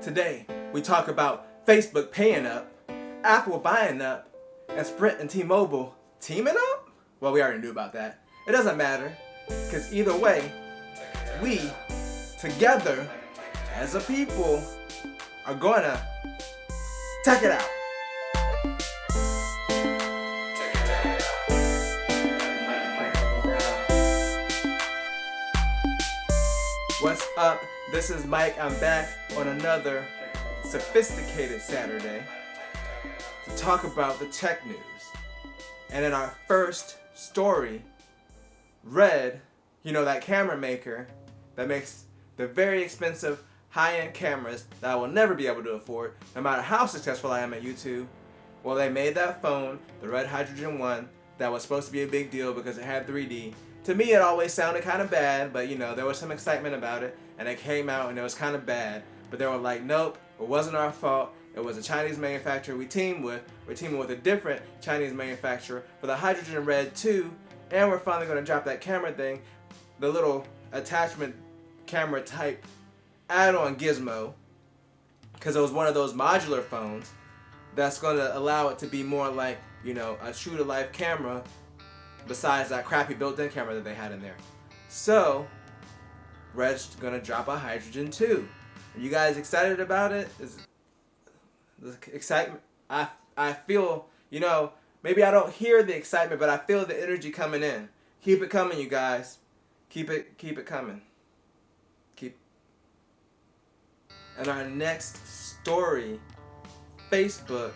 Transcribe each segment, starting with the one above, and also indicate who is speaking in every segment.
Speaker 1: Today, we talk about Facebook paying up, Apple buying up, and Sprint and T-Mobile teaming up? Well, we already knew about that. It doesn't matter, because either way, we, together, as a people, are gonna check it out. What's up? This is Mike. I'm back on another sophisticated Saturday to talk about the tech news. And in our first story, Red, that camera maker that makes the very expensive high-end cameras that I will never be able to afford, no matter how successful I am at YouTube. Well, they made that phone, the Red Hydrogen 1, that was supposed to be a big deal because it had 3D. To me, it always sounded kind of bad, but there was some excitement about it, and it came out and it was kind of bad. But they were like, nope, it wasn't our fault. It was a Chinese manufacturer we teamed with. We're teaming with a different Chinese manufacturer for the Hydrogen Red 2, and we're finally going to drop that camera thing, the little attachment camera type add-on gizmo, because it was one of those modular phones that's going to allow it to be more like, a true-to-life camera besides that crappy built-in camera that they had in there. So, Red's gonna drop a Hydrogen 2. Are you guys excited about it? Is the excitement? I feel, maybe I don't hear the excitement, but I feel the energy coming in. Keep it coming, you guys. Keep it coming. And our next story, Facebook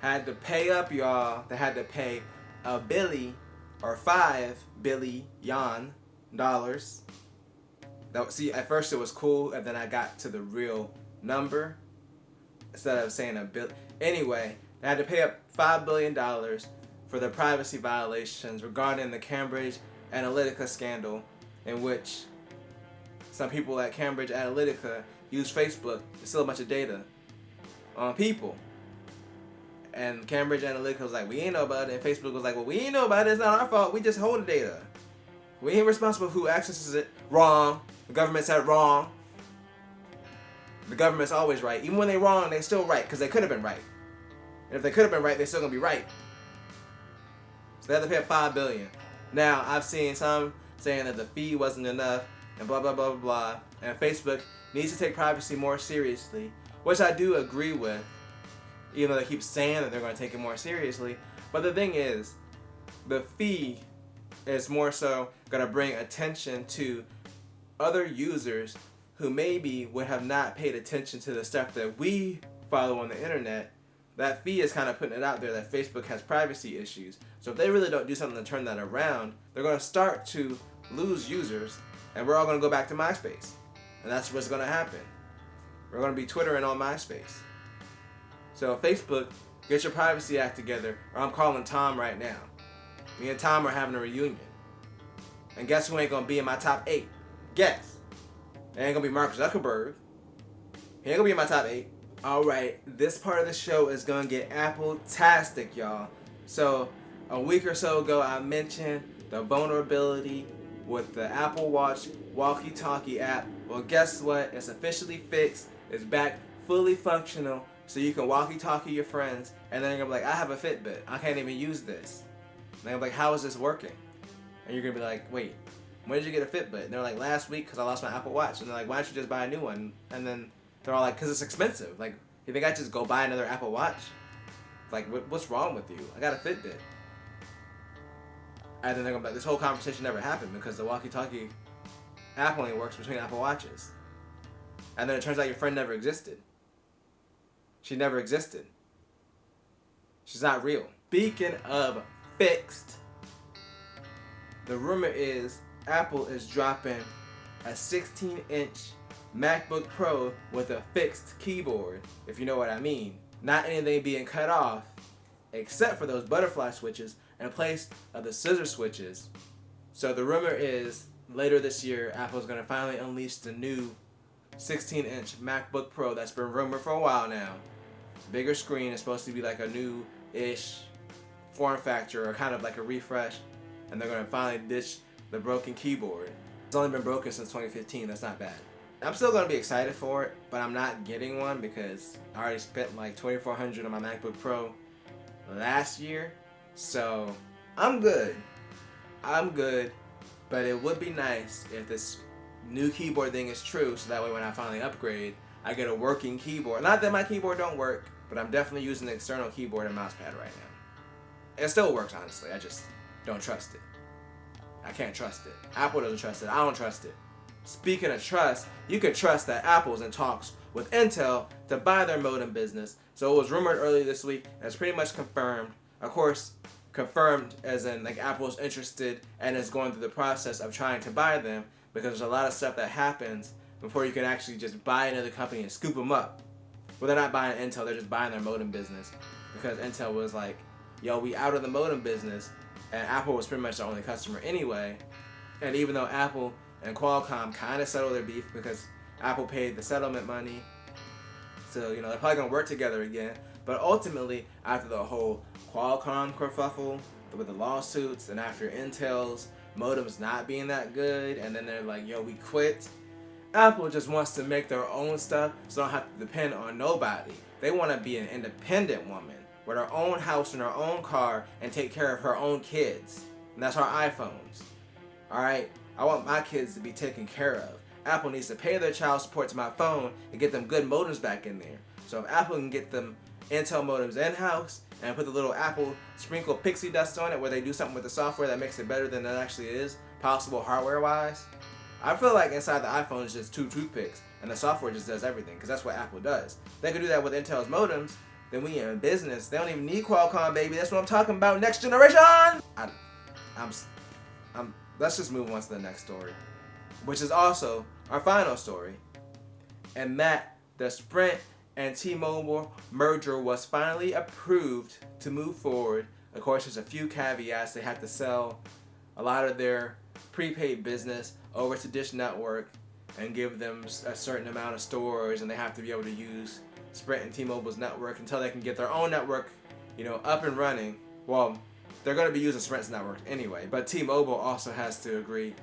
Speaker 1: had to pay up, y'all. They had to pay $1 billion or $5 billion. See, at first it was cool, and then I got to the real number instead of saying $1 billion. Anyway, they had to pay up $5 billion for the privacy violations regarding the Cambridge Analytica scandal, in which some people at Cambridge Analytica used Facebook to steal a bunch of data on people. And Cambridge Analytica was like, we ain't know about it. And Facebook was like, well, we ain't know about it. It's not our fault. We just hold the data. We ain't responsible for who accesses it. Wrong. The government said wrong. The government's always right. Even when they're wrong, they're still right, because they could have been right. And if they could have been right, they're still going to be right. So they have to pay $5 billion. Now, I've seen some saying that the fee wasn't enough, and blah, blah, blah, blah, blah. And Facebook needs to take privacy more seriously, which I do agree with. Even though they keep saying that they're going to take it more seriously. But the thing is, the fee is more so going to bring attention to other users who maybe would have not paid attention to the stuff that we follow on the internet. That fee is kind of putting it out there that Facebook has privacy issues. So if they really don't do something to turn that around, they're going to start to lose users, and we're all going to go back to MySpace. And that's what's going to happen. We're going to be Twittering on MySpace. So Facebook, get your privacy act together, or I'm calling Tom right now. Me and Tom are having a reunion. And guess who ain't gonna be in my top 8? Guess. It ain't gonna be Mark Zuckerberg. He ain't gonna be in my top 8. Alright, this part of the show is gonna get Apple-tastic, y'all. So, a week or so ago, I mentioned the vulnerability with the Apple Watch walkie-talkie app. Well, guess what? It's officially fixed. It's back fully functional. So you can walkie-talkie your friends, and then you're going to be like, I have a Fitbit. I can't even use this. And they're like, how is this working? And you're going to be like, wait, when did you get a Fitbit? And they're like, last week because I lost my Apple Watch. And they're like, why don't you just buy a new one? And then they're all like, because it's expensive. Like, you think I just go buy another Apple Watch? Like, what's wrong with you? I got a Fitbit. And then they're going to be like, this whole conversation never happened because the walkie-talkie app only works between Apple Watches. And then it turns out your friend never existed. She never existed. She's not real. Speaking of fixed, the rumor is Apple is dropping a 16-inch MacBook Pro with a fixed keyboard, if you know what I mean. Not anything being cut off, except for those butterfly switches in place of the scissor switches. So the rumor is later this year, Apple's going to finally unleash the new 16-inch MacBook Pro that's been rumored for a while now. Bigger screen is supposed to be like a new-ish form factor, or kind of like a refresh, and they're going to finally ditch the broken keyboard. It's only been broken since 2015. That's not bad. I'm still gonna be excited for it, but I'm not getting one because I already spent like $2,400 on my MacBook Pro last year. So I'm good. I'm good, but it would be nice if this new keyboard thing is true, so that way when I finally upgrade, I get a working keyboard. Not that my keyboard don't work, but I'm definitely using the external keyboard and mouse pad right now. It still works, honestly. I just don't trust it. I can't trust it. Apple doesn't trust it. I don't trust it. Speaking of trust, you can trust that Apple's in talks with Intel to buy their modem business. So it was rumored earlier this week, and it's pretty much confirmed. Of course, confirmed as in like Apple's interested and is going through the process of trying to buy them, because there's a lot of stuff that happens before you can actually just buy another company and scoop them up. Well, they're not buying Intel, they're just buying their modem business, because Intel was like, yo, we out of the modem business, and Apple was pretty much the only customer anyway. And even though Apple and Qualcomm kind of settled their beef because Apple paid the settlement money, so they're probably gonna work together again. But ultimately, after the whole Qualcomm kerfuffle with the lawsuits, and after Intel's modems not being that good, and then they're like, yo, we quit. Apple just wants to make their own stuff so they don't have to depend on nobody. They want to be an independent woman with her own house and her own car and take care of her own kids. And that's our iPhones. Alright? I want my kids to be taken care of. Apple needs to pay their child support to my phone and get them good modems back in there. So if Apple can get them Intel modems in-house and put the little Apple sprinkle pixie dust on it where they do something with the software that makes it better than it actually is, possible hardware-wise, I feel like inside the iPhone is just two toothpicks and the software just does everything, because that's what Apple does. They could do that with Intel's modems, then we in business. They don't even need Qualcomm, baby. That's what I'm talking about. Next generation! Let's just move on to the next story, which is also our final story. And that the Sprint and T-Mobile merger was finally approved to move forward. Of course, there's a few caveats. They have to sell a lot of their prepaid business over to Dish Network and give them a certain amount of stores, and they have to be able to use Sprint and T-Mobile's network until they can get their own network, up and running. Well, they're going to be using Sprint's network anyway, but T-Mobile also has to agree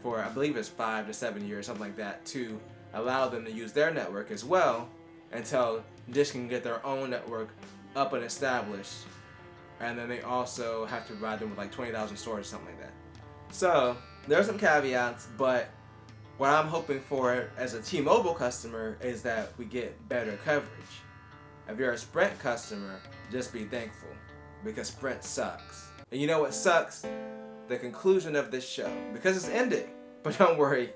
Speaker 1: for, I believe it's 5 to 7 years, something like that, to allow them to use their network as well until Dish can get their own network up and established. And then they also have to provide them with like 20,000 stores or something like that. So there are some caveats, but what I'm hoping for as a T-Mobile customer is that we get better coverage. If you're a Sprint customer, just be thankful, because Sprint sucks. And you know what sucks? The conclusion of this show, because it's ending. But don't worry,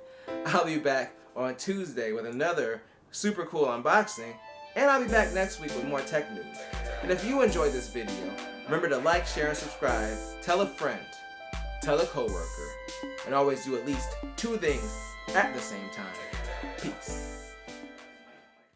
Speaker 1: I'll be back on Tuesday with another super cool unboxing, and I'll be back next week with more tech news. And if you enjoyed this video, remember to like, share, and subscribe. Tell a friend, tell a coworker, and always do at least 2 things at the same time. Peace.